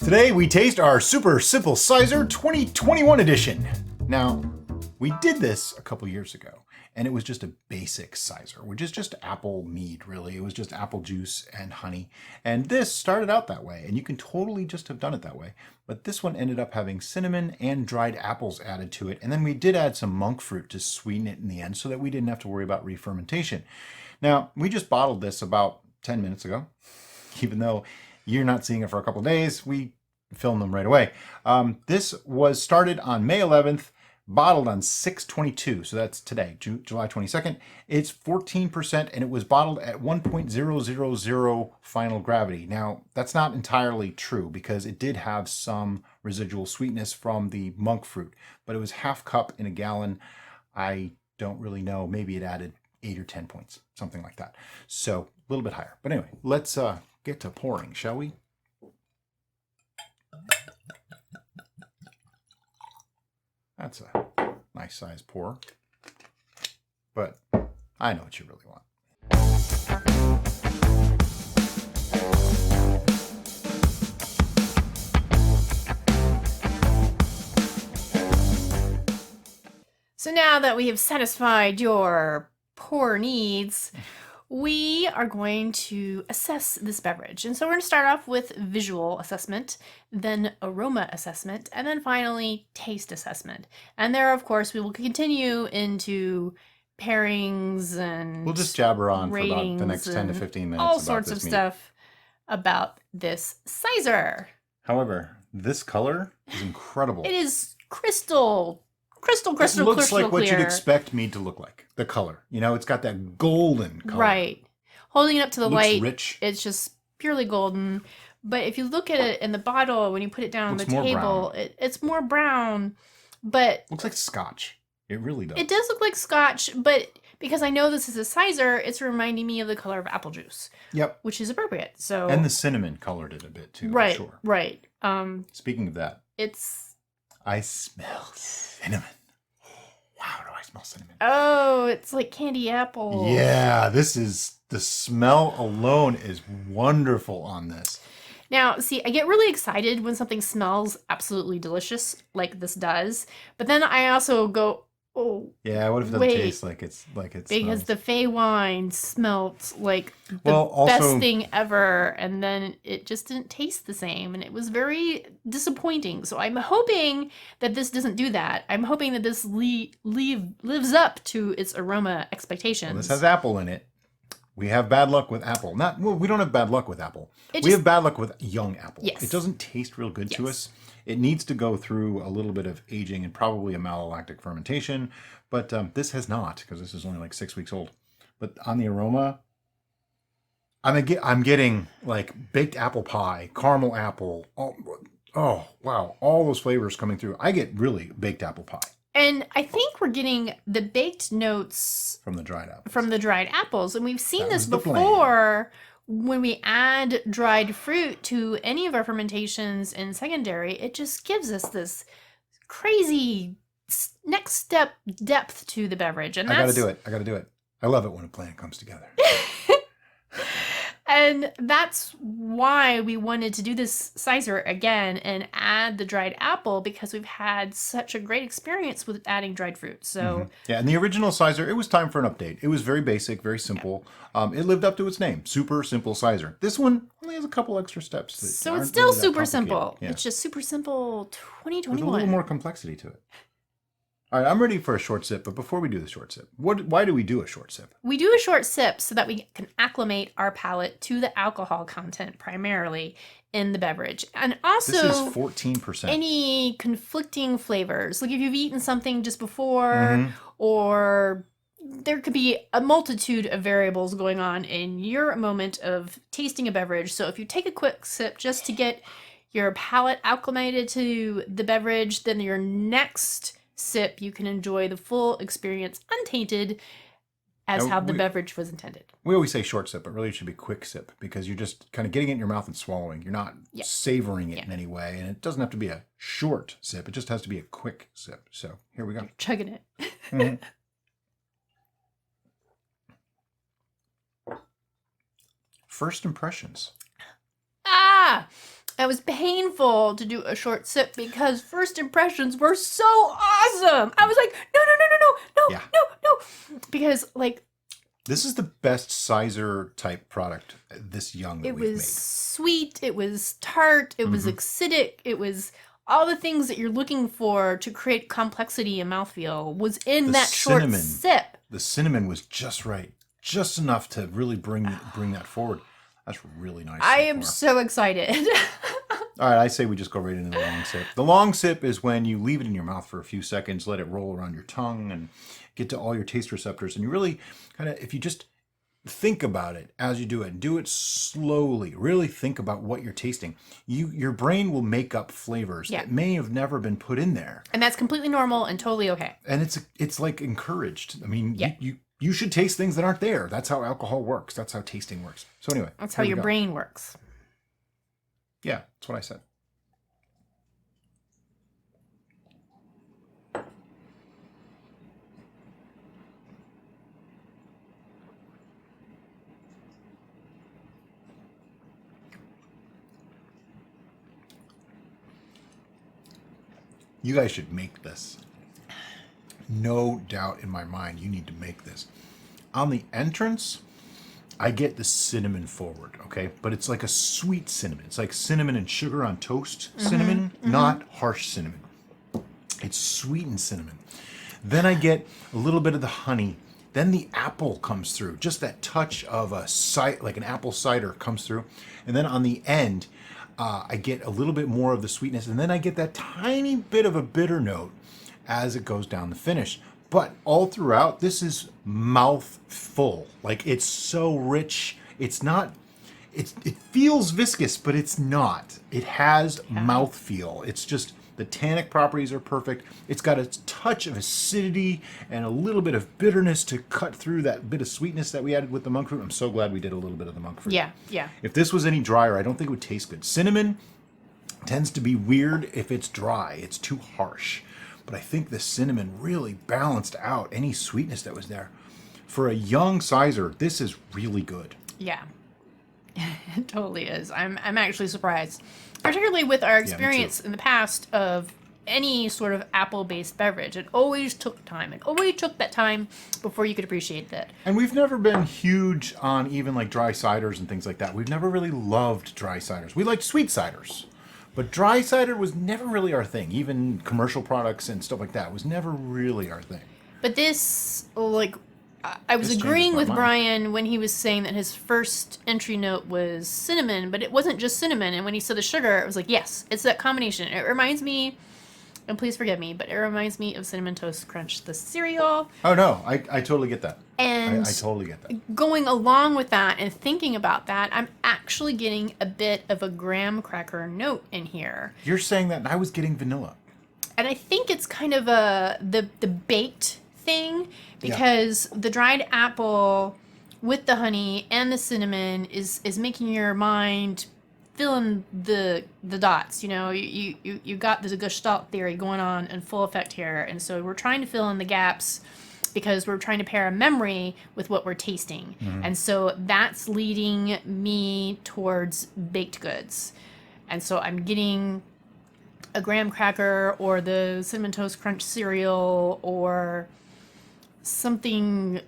Today we taste our Super Simple Cyser 2021 edition. Now, we did this a couple years ago, and it was just a basic Cyser, which is just apple mead, really. It was just apple juice and honey. And this started out that way, and you can totally just have done it that way. But this one ended up having cinnamon and dried apples added to it. And then we did add some monk fruit to sweeten it in the end so that we didn't have to worry about re-fermentation. Now, we just bottled this about 10 minutes ago. Even though you're not seeing it for a couple of days, we filmed them right away. This was started on May 11th, bottled on 6/22, so that's today, July 22nd. It's 14%, and it was bottled at 1.000 final gravity. Now, that's not entirely true because it did have some residual sweetness from the monk fruit, but it was half cup in a gallon. I don't really know. Maybe it added 8 or 10 points, something like that. So a little bit higher. But anyway, let's get to pouring, shall we? That's a nice size pour, but I know what you really want. So now that we have satisfied your pour needs, we are going to assess this beverage. And so we're going to start off with visual assessment, then aroma assessment, and then finally taste assessment. And there, of course, we will continue into pairings and we'll just jabber on for about the next 10 to 15 minutes. All sorts of stuff about this Cyser. However, this color is incredible. It is crystal clear. It looks like what you'd expect mead to look like. The color, you know, it's got that golden color. Right. Holding it up to the light, rich. It's just purely golden. But if you look at it in the bottle, when you put it down on the table, it's more brown. But looks like scotch. It really does. It does look like scotch, but because I know this is a Cyser, it's reminding me of the color of apple juice. Yep. Which is appropriate. So and the cinnamon colored it a bit too. Right. I'm sure. Right. Speaking of that, I smell cinnamon. Wow, do I smell cinnamon? Oh, it's like candy apple. Yeah, the smell alone is wonderful on this. Now, see, I get really excited when something smells absolutely delicious, like this does. But then I also go, oh, yeah, what if it doesn't taste like it's because smells? the Fey wine smelt like the best thing ever, and then it just didn't taste the same, and it was very disappointing. So I'm hoping that this doesn't do that. I'm hoping that this lives up to its aroma expectations. Well, this has apple in it. We have bad luck with apple. We don't have bad luck with apple. We have bad luck with young apple. Yes. It doesn't taste real good to us. It needs to go through a little bit of aging and probably a malolactic fermentation, but this has not, because this is only like 6 weeks old. But on the aroma, I'm getting like baked apple pie, caramel apple. Oh wow, all those flavors coming through. I get really baked apple pie. And I think we're getting the baked notes from the dried apples. And we've seen this before. When we add dried fruit to any of our fermentations in secondary, it just gives us this crazy next step depth to the beverage. And I gotta do it. I love it when a plan comes together. And that's why we wanted to do this Cyser again and add the dried apple, because we've had such a great experience with adding dried fruit. So yeah, and the original Cyser, it was time for an update. It was very basic, very simple. Yeah. It lived up to its name, Super Simple Cyser. This one only has a couple extra steps. So it's still really super simple. Yeah. It's just Super Simple 2021. With a little more complexity to it. All right, I'm ready for a short sip, but before we do the short sip, why do we do a short sip? We do a short sip so that we can acclimate our palate to the alcohol content primarily in the beverage. And also, this is 14%. Any conflicting flavors. Like if you've eaten something just before, or there could be a multitude of variables going on in your moment of tasting a beverage. So if you take a quick sip just to get your palate acclimated to the beverage, then your next sip, you can enjoy the full experience untainted as how the beverage was intended. We always say short sip, but really it should be quick sip, because you're just kind of getting it in your mouth and swallowing. You're not savoring it in any way, and it doesn't have to be a short sip. It just has to be a quick sip. So here we go. You're chugging it. First impressions. It was painful to do a short sip because first impressions were so awesome. I was like, no, no, no, no, no, no, Yeah. no, no. Because, like, This is the best Cyser type product this young that it we've was made. sweet, it was tart, it was acidic, it was all the things that you're looking for to create complexity and mouthfeel was in that short sip. The cinnamon was just right, just enough to really bring that forward. That's really nice. I so am far. so excited. All right, I say we just go right into the long sip. The long sip is when you leave it in your mouth for a few seconds, let it roll around your tongue and get to all your taste receptors. And you really kind of, if you just think about it as you do it slowly, really think about what you're tasting. Your brain will make up flavors that may have never been put in there. And that's completely normal and totally okay. And it's like encouraged. I mean, you should taste things that aren't there. That's how alcohol works. That's how tasting works. So anyway. That's how your brain works. Yeah, that's what I said. You guys should make this. No doubt in my mind, you need to make this. On the entrance, I get the cinnamon forward, okay? But it's like a sweet cinnamon. It's like cinnamon and sugar on toast cinnamon, not harsh cinnamon. It's sweet and cinnamon. Then I get a little bit of the honey. Then the apple comes through. Just that touch of like an apple cider comes through. And then on the end, I get a little bit more of the sweetness. And then I get that tiny bit of a bitter note as it goes down the finish. But all throughout, this is mouth full. Like, it's so rich. It's not, it feels viscous, but it's not. It has mouth feel. It's just, the tannic properties are perfect. It's got a touch of acidity and a little bit of bitterness to cut through that bit of sweetness that we added with the monk fruit. I'm so glad we did a little bit of the monk fruit. Yeah, yeah. If this was any drier, I don't think it would taste good. Cinnamon tends to be weird if it's dry. It's too harsh. But I think the cinnamon really balanced out any sweetness that was there. For a young Cyser, this is really good. Yeah. It totally is. I'm actually surprised. Particularly with our experience in the past of any sort of apple-based beverage. It always took time. It always took that time before you could appreciate that. And we've never been huge on even like dry ciders and things like that. We've never really loved dry ciders. We liked sweet ciders. But dry cider was never really our thing. Even commercial products and stuff like that was never really our thing. But this, like, I was agreeing with Brian when he was saying that his first entry note was cinnamon, but it wasn't just cinnamon. And when he said the sugar, it was like, yes, it's that combination. It reminds me, and please forgive me, but it reminds me of Cinnamon Toast Crunch, the cereal. Oh, no, I totally get that. And I totally get that. Going along with that and thinking about that, I'm actually getting a bit of a graham cracker note in here. You're saying that, and I was getting vanilla. And I think it's kind of the baked thing because the dried apple with the honey and the cinnamon is making your mind fill in the dots. You know, you got the Gestalt theory going on in full effect here, and so we're trying to fill in the gaps because we're trying to pair a memory with what we're tasting. And so that's leading me towards baked goods. And so I'm getting a graham cracker or the Cinnamon Toast Crunch cereal or something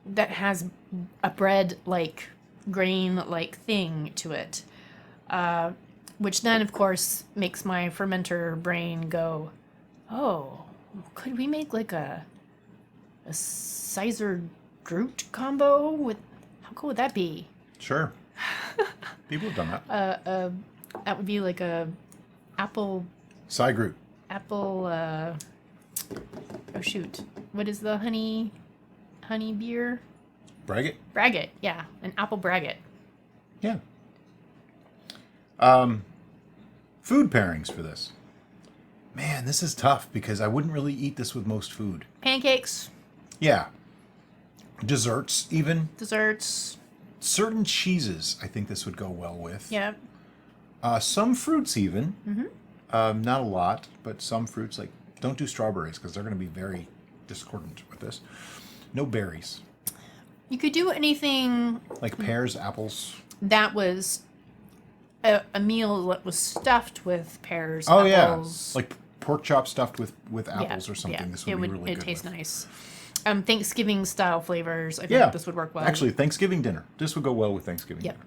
that has a bread-like, grain-like thing to it. Which then, of course, makes my fermenter brain go, oh, could we make like a Cyser Groot combo with, how cool would that be? Sure. People have done that. That would be like a apple, Cygroot. oh shoot, what is the honey beer? Braggot? Yeah, an apple braggot. Yeah. Food pairings for this. Man, this is tough because I wouldn't really eat this with most food. Pancakes. Yeah. Desserts, even. Desserts. Certain cheeses, I think this would go well with. Yeah. Some fruits, even. Not a lot, but some fruits. Like, don't do strawberries because they're going to be very discordant with this. No berries. You could do anything like pears, apples. That was a meal that was stuffed with pears, Oh apples. yeah, like pork chop stuffed with apples or something. This would be really good. It tastes with. nice. Thanksgiving style flavors. I think Yeah, this would work well. Actually, Thanksgiving dinner. This would go well with Thanksgiving Yep. dinner.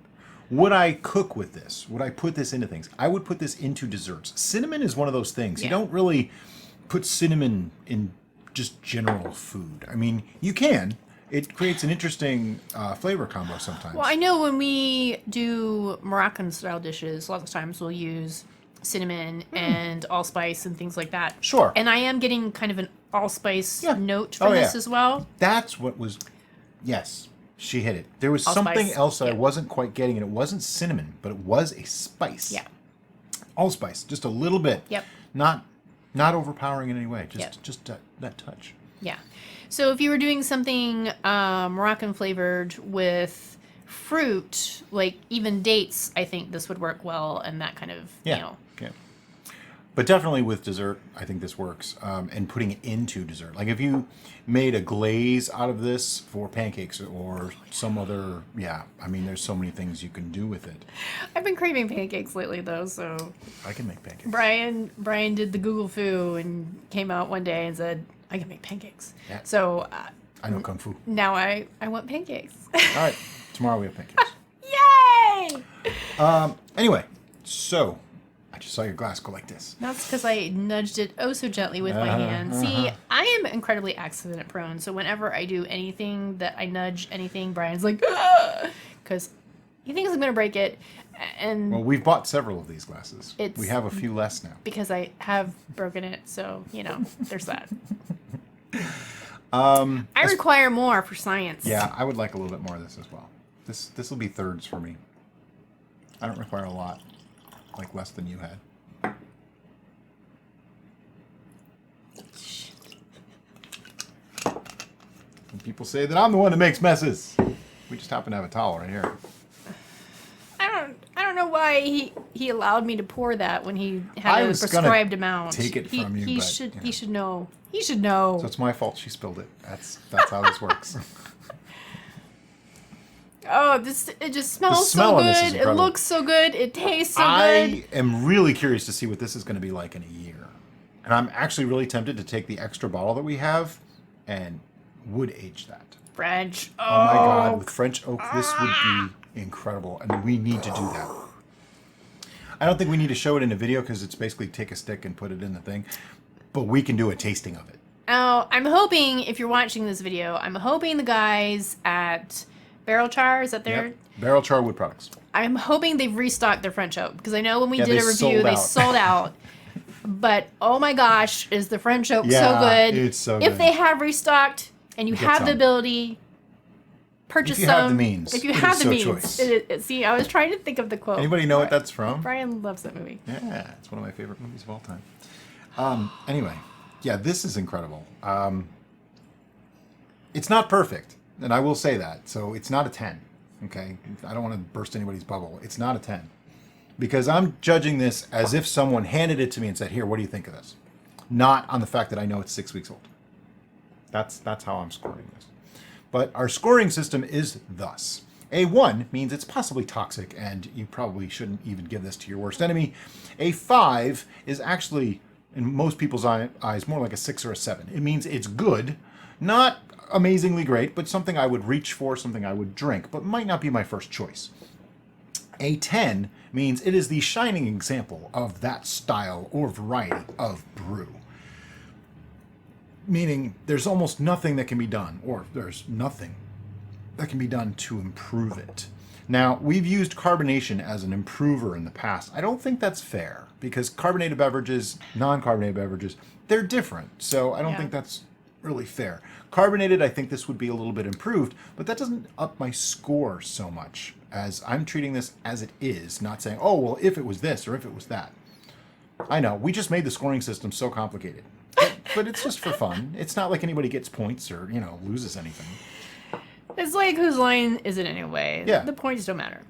Would I cook with this? Would I put this into things? I would put this into desserts. Cinnamon is one of those things. You Yeah. don't really put cinnamon in just general food. I mean, you can. It creates an interesting flavor combo sometimes. Well, I know when we do Moroccan style dishes, a lot of times we'll use cinnamon and allspice and things like that. Sure. And I am getting kind of an allspice Yeah. note from Oh, this yeah. as well. That's what was. Yes, she hit it. There was Allspice, something else that I yeah. wasn't quite getting, and it wasn't cinnamon, but it was a spice. Yeah. Allspice, just a little bit. Yep. Not overpowering in any way. Just that touch. Yeah. So if you were doing something Moroccan flavored with fruit, like even dates, I think this would work well, and that kind of Yeah. meal. Yeah. But definitely with dessert, I think this works. And putting it into dessert. Like if you made a glaze out of this for pancakes or some other, I mean, there's so many things you can do with it. I've been craving pancakes lately, though. So I can make pancakes. Brian did the Google Foo and came out one day and said, "I can make pancakes." Yeah. So I know Kung Fu. now I want pancakes. All right. Tomorrow we have pancakes. Yay! Anyway, so I just saw your glass go like this. That's because I nudged it oh so gently with my hand. See, I am incredibly accident prone, so whenever I do anything that I nudge anything, Brian's like, because he thinks I'm going to break it. And Well, we've bought several of these glasses. It's- We have a few less now. because I have broken it, so, there's that. I require more for science. Yeah, I would like a little bit more of this as well. This will be thirds for me. I don't require a lot, like less than you had. And people say that I'm the one that makes messes. We just happen to have a towel right here. I don't know why he allowed me to pour that when he I had a was gonna prescribed amount. take it from you, He but, should yeah. he should know. He should know. So it's my fault she spilled it. That's how this works. Oh, it just smells smell so on this is good. It incredible. looks so good. It tastes so good. I am really curious to see what this is going to be like in a year. And I'm actually really tempted to take the extra bottle that we have and wood age that. French. Oh my God, with French oak, this would be incredible. And we need to do that. I don't think we need to show it in a video because it's basically take a stick and put it in the thing. But we can do a tasting of it. Oh, I'm hoping, if you're watching this video, I'm hoping the guys at Barrel Char, is that their... Yep. Barrel Char Wood Products. I'm hoping they've restocked their French oak, because I know when we Yeah, did they a review, sold they out. sold out. But, oh my gosh, is the French oak so Yeah, good. it's so If good. they have restocked, and you Get have the some. ability, purchase If you some. have the means, If you it have is the so means. choice. See, I was trying to think of the quote. Anybody know what that's from? Brian loves that movie. Yeah, it's one of my favorite movies of all time. Anyway, yeah, this is incredible. It's not perfect, and I will say that. So it's not a 10, okay? I don't want to burst anybody's bubble. It's not a 10. Because I'm judging this as if someone handed it to me and said, here, what do you think of this? Not on the fact that I know it's 6 weeks old. That's how I'm scoring this. But our scoring system is thus. A 1 means it's possibly toxic, and you probably shouldn't even give this to your worst enemy. A 5 is actually, in most people's eyes, more like a 6 or a 7. It means it's good, not amazingly great, but something I would reach for, something I would drink, but might not be my first choice. A 10 means it is the shining example of that style or variety of brew. Meaning there's almost nothing that can be done, or there's nothing that can be done to improve it. Now, we've used carbonation as an improver in the past. I don't think that's fair, because carbonated beverages, non-carbonated beverages, they're different. So I don't Yeah. think that's really fair. Carbonated, I think this would be a little bit improved, but that doesn't up my score so much, as I'm treating this as it is, not saying, oh, well, if it was this or if it was that. I know, we just made the scoring system so complicated. But it's just for fun. It's not like anybody gets points or, loses anything. It's like, whose line is it anyway? Yeah. The points don't matter.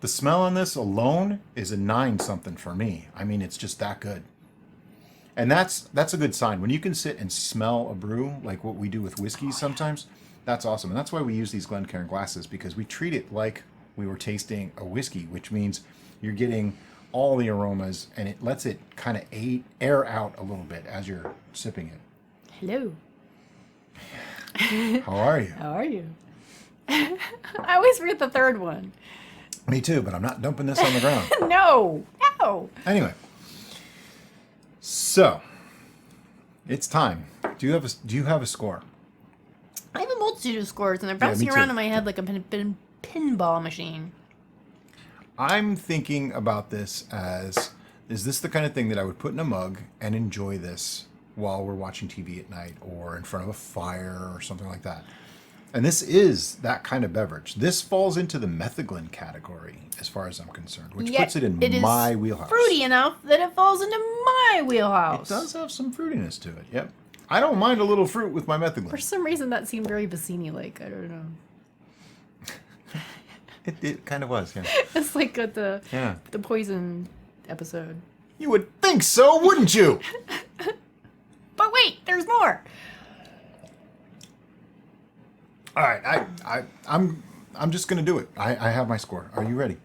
The smell on this alone is a 9-something for me. I mean, it's just that good. And that's a good sign. When you can sit and smell a brew, like what we do with whiskeys sometimes, that's awesome. And that's why we use these Glencairn glasses, because we treat it like we were tasting a whiskey, which means you're getting all the aromas, and it lets it kind of air out a little bit as you're sipping it. Hello. How are you? How are you? I always forget the third one. Me too, but I'm not dumping this on the ground. No. Anyway, so it's time. Do you have a score? I have a multitude of scores, and they're bouncing around in my head like a pinball machine. I'm thinking about this as, is this the kind of thing that I would put in a mug and enjoy this while we're watching TV at night or in front of a fire or something like that? And this is that kind of beverage. This falls into the metheglin category as far as I'm concerned, which puts it in my wheelhouse. Fruity enough that it falls into my wheelhouse. It does have some fruitiness to it, yep. I don't mind a little fruit with my metheglin. For some reason, that seemed very Bassini-like. I don't know. It kind of was, yeah. It's like at the Poison episode. You would think so, wouldn't you? But wait, there's more. All right, I'm just gonna do it. I have my score. Are you ready?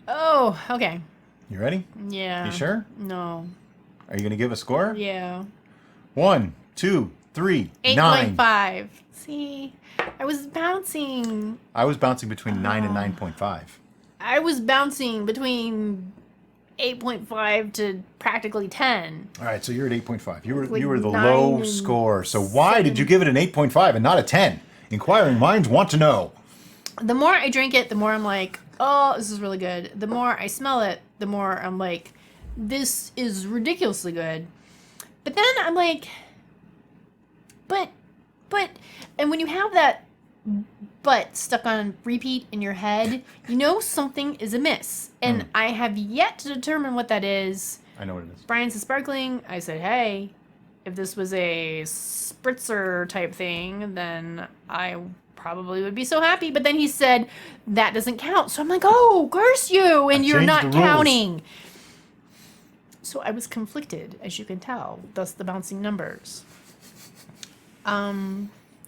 Oh, okay. You ready? Yeah. You sure? No. Are you gonna give a score? Yeah. 1, 2, 3, 9. 8.5. See, I was bouncing. I was bouncing between 9 and 9.5. I was bouncing between 8.5 to practically 10. All right, so you're at 8.5. You Like were the 9 low and score. So why 7. did you give it an 8.5 and not a 10? Inquiring minds want to know. The more I drink it, the more I'm like, oh, this is really good. The more I smell it, the more I'm like, this is ridiculously good. But then I'm like, but, and when you have that but stuck on repeat in your head, you know something is amiss. And I have yet to determine what that is. I know what it is. Brian said sparkling. I said, hey, if this was a spritzer type thing, then I probably would be so happy. But then he said, that doesn't count. So I'm like, oh, curse you, and you're not counting. So I was conflicted, as you can tell, thus the bouncing numbers.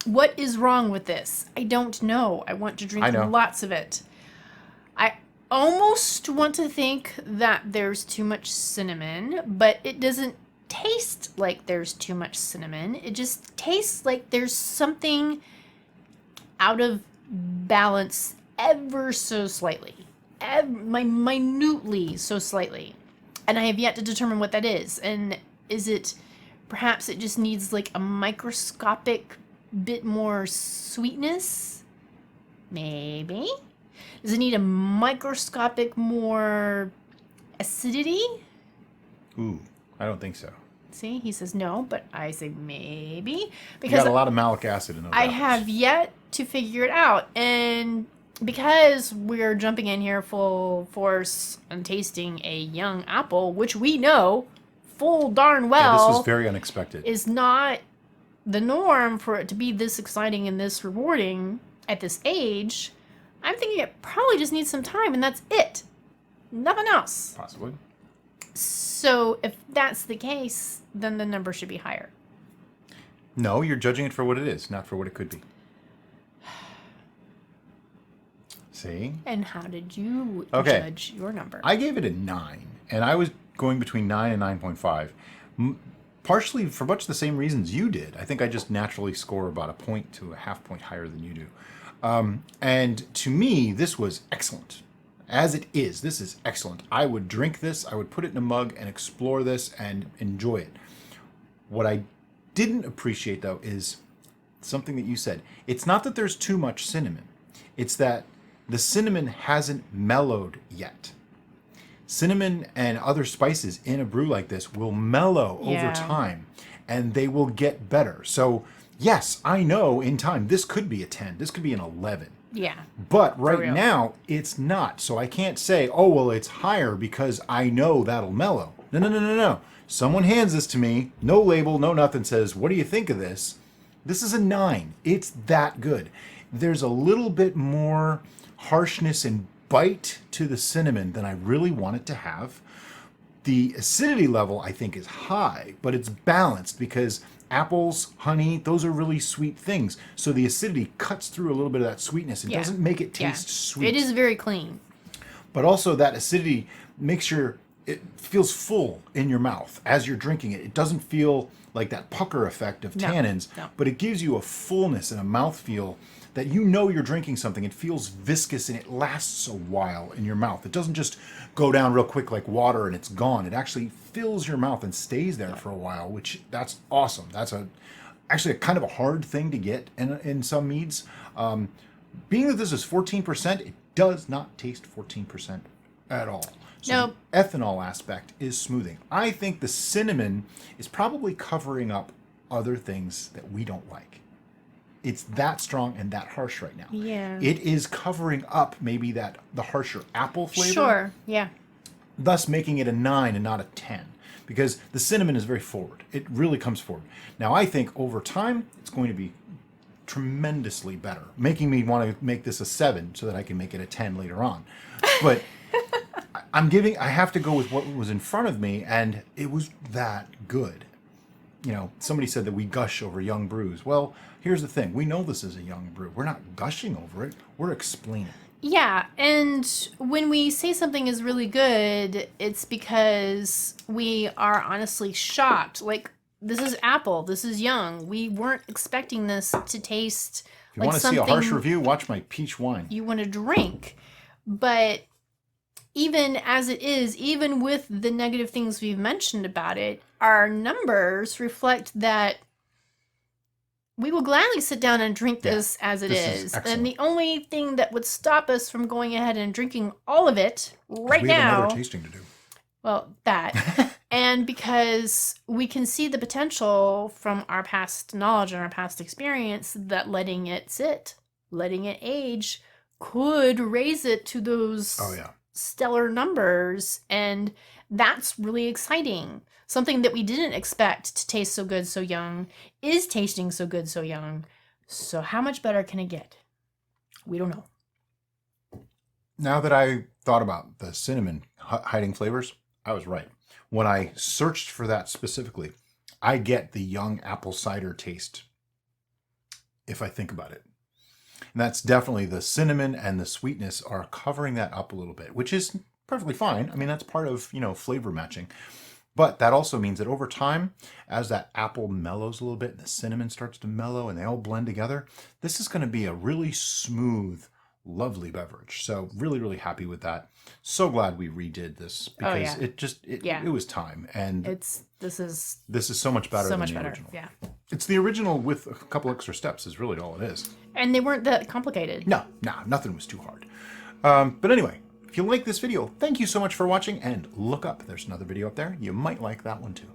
What is wrong with this? I don't know. I want to drink lots of it. I almost want to think that there's too much cinnamon, but it doesn't taste like there's too much cinnamon. It just tastes like there's something out of balance ever so slightly. Minutely so slightly. And I have yet to determine what that is. And is it, perhaps it just needs like a microscopic bit more sweetness? Maybe. Does it need a microscopic more acidity? Ooh, I don't think so. See, he says no, but I say maybe. Because you got a lot of malic acid in those apples. have yet to figure it out. And because we're jumping in here full force and tasting a young apple, which we know full darn well this was very unexpected, is not the norm for it to be this exciting and this rewarding at this age, I'm thinking it probably just needs some time, and that's it. Nothing else. Possibly. So if that's the case, then the number should be higher. No, you're judging it for what it is, not for what it could be. See? And how did you judge your number? I gave it a 9, and I was going between 9 and 9.5. Partially for much the same reasons you did. I think I just naturally score about a point to a half point higher than you do. And to me, this was excellent. As it is, this is excellent. I would drink this, I would put it in a mug and explore this and enjoy it. What I didn't appreciate, though, is something that you said. It's not that there's too much cinnamon. It's that the cinnamon hasn't mellowed yet. Cinnamon and other spices in a brew like this will mellow over time, and they will get better. So, yes, I know in time this could be a 10. This could be an 11. Yeah. But right now, it's not. So I can't say, oh, well, it's higher because I know that'll mellow. No. Someone hands this to me, no label, no nothing, says, what do you think of this? This is a 9. It's that good. There's a little bit more harshness and bite to the cinnamon than I really want it to have. The acidity level, I think, is high, but it's balanced because apples, honey, those are really sweet things. So the acidity cuts through a little bit of that sweetness. It doesn't make it taste sweet. It is very clean. But also that acidity makes it feels full in your mouth as you're drinking it. It doesn't feel like that pucker effect of tannins, but it gives you a fullness and a mouthfeel that you know you're drinking something. It feels viscous and it lasts a while in your mouth. It doesn't just go down real quick like water and it's gone. It actually fills your mouth and stays there for a while, which that's awesome. That's actually a kind of a hard thing to get in some meads. Being that this is 14%, it does not taste 14% at all. So the ethanol aspect is smoothing. I think the cinnamon is probably covering up other things that we don't like. It's that strong and that harsh right now. Yeah. It is covering up maybe the harsher apple flavor. Sure, yeah. Thus making it a 9 and not a 10. Because the cinnamon is very forward. It really comes forward. Now I think over time, it's going to be tremendously better. Making me want to make this a 7 so that I can make it a 10 later on. But I have to go with what was in front of me, and it was that good. You know, somebody said that we gush over young brews. Well, here's the thing. We know this is a young brew. We're not gushing over it. We're explaining. Yeah, and when we say something is really good, it's because we are honestly shocked. Like, this is apple. This is young. We weren't expecting this to taste if you want to see a harsh review, watch my peach wine. You want to drink. But even as it is, even with the negative things we've mentioned about it, our numbers reflect that we will gladly sit down and drink this as it is. And the only thing that would stop us from going ahead and drinking all of it right now... We have another tasting to do. Well, that. And because we can see the potential from our past knowledge and our past experience that letting it sit, letting it age, could raise it to those stellar numbers. And that's really exciting. Something that we didn't expect to taste so good so young is tasting so good so young. So how much better can it get? We don't know. Now that I thought about the cinnamon hiding flavors, I was right. When I searched for that specifically, I get the young apple cider taste if I think about it. And that's definitely the cinnamon and the sweetness are covering that up a little bit, which is perfectly fine. I mean, that's part of, flavor matching. But that also means that over time, as that apple mellows a little bit and the cinnamon starts to mellow and they all blend together, this is going to be a really smooth, lovely beverage. So really, really happy with that. So glad we redid this because it was time. And this is so much better than the original. Yeah. It's the original with a couple extra steps is really all it is. And they weren't that complicated. No, nothing was too hard. But anyway, if you like this video, thank you so much for watching and look up. There's another video up there. You might like that one too.